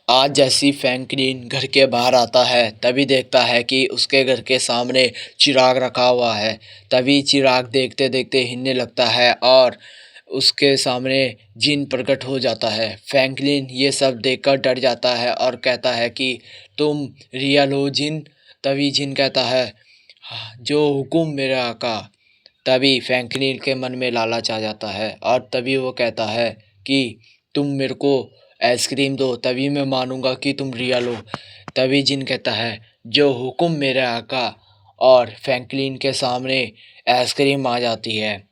आज जैसी फ्रैंकलिन घर के बाहर आता है तभी देखता है कि उसके घर के सामने चिराग रखा हुआ है। तभी चिराग देखते देखते हिलने लगता है और उसके सामने जिन प्रकट हो जाता है। फ्रैंकलिन ये सब देखकर डर जाता है और कहता है कि तुम रियल हो जिन। तभी जिन कहता है, "हाँ, जो हुक्म मेरे आका।" तभी फ्रैंकलिन के मन में लालच आ जाता है और तभी वो कहता है कि तुम मेरे को आइसक्रीम दो, तभी मैं मानूंगा कि तुम रियल हो। तभी जिन कहता है, जो हुक्म मेरे आका। और फ्रैंकलिन के सामने आइसक्रीम आ जाती है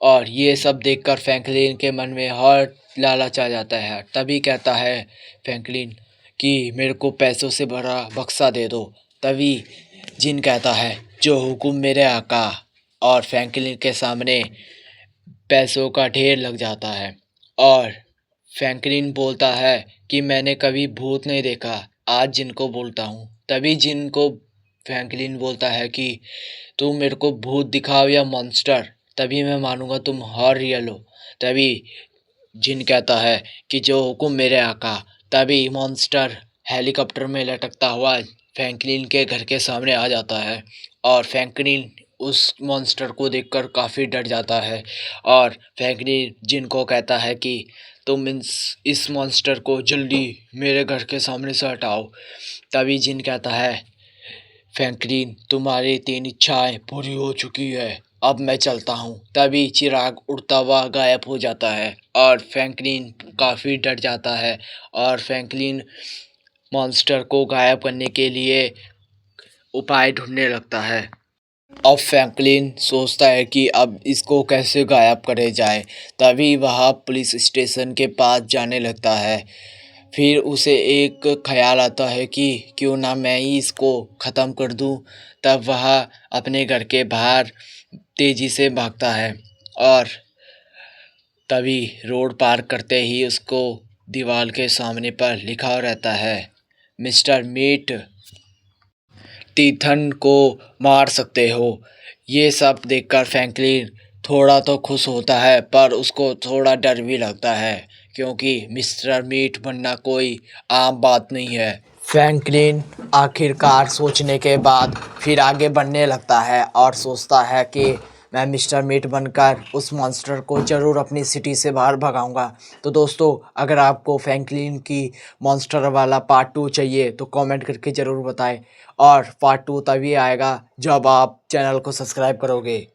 और ये सब देखकर फ्रैंकलिन के मन में और लालच आ जाता है। तभी कहता है फ्रैंकलिन कि मेरे को पैसों से भरा बक्सा दे दो। तभी जिन कहता है, जो हुक्म मेरे आका। और फ्रैंकलिन के सामने पैसों का ढेर लग जाता है और फ्रैंकलिन बोलता है कि मैंने कभी भूत नहीं देखा, आज जिनको बोलता हूँ। तभी जिनको फ्रैंकलिन बोलता है कि तुम मेरे को भूत दिखाओ या मॉन्स्टर, तभी मैं मानूंगा तुम हर रियल हो। तभी जिन कहता है कि जो हुक्म मेरे आका। तभी मॉन्स्टर हेलीकॉप्टर में लटकता हुआ फ्रैंकलिन के घर के सामने आ जाता है और फ्रैंकलिन उस मॉन्स्टर को देखकर काफ़ी डर जाता है और फ्रैंकलिन जिन को कहता है कि तुम इस मॉन्स्टर को जल्दी मेरे घर के सामने से हटाओ। तभी जिन कहता है, फ्रैंकलिन तुम्हारी 3 इच्छाएं पूरी हो चुकी है, अब मैं चलता हूँ। तभी चिराग उड़ता हुआ गायब हो जाता है और फ्रैंकलिन काफ़ी डर जाता है और फ्रैंकलिन मॉन्स्टर को गायब करने के लिए उपाय ढूंढने लगता है। अब फ्रैंकलिन सोचता है कि अब इसको कैसे गायब करे जाए। तभी वह पुलिस स्टेशन के पास जाने लगता है। फिर उसे एक ख्याल आता है कि क्यों ना मैं ही इसको ख़त्म कर दूं। तब वह अपने घर के बाहर तेज़ी से भागता है और तभी रोड पार करते ही उसको दीवार के सामने पर लिखा रहता है, मिस्टर मीट टीथन को मार सकते हो। ये सब देखकर फ्रैंकलिन थोड़ा तो खुश होता है पर उसको थोड़ा डर भी लगता है क्योंकि मिस्टर मीट बनना कोई आम बात नहीं है। फ्रैंकलिन आखिरकार सोचने के बाद फिर आगे बढ़ने लगता है और सोचता है कि मैं मिस्टर मीट बनकर उस मॉन्स्टर को ज़रूर अपनी सिटी से बाहर भगाऊंगा। तो दोस्तों, अगर आपको फ्रैंकलिन की मॉन्स्टर वाला पार्ट 2 चाहिए तो कमेंट करके ज़रूर बताएं और पार्ट 2 तभी आएगा जब आप चैनल को सब्सक्राइब करोगे।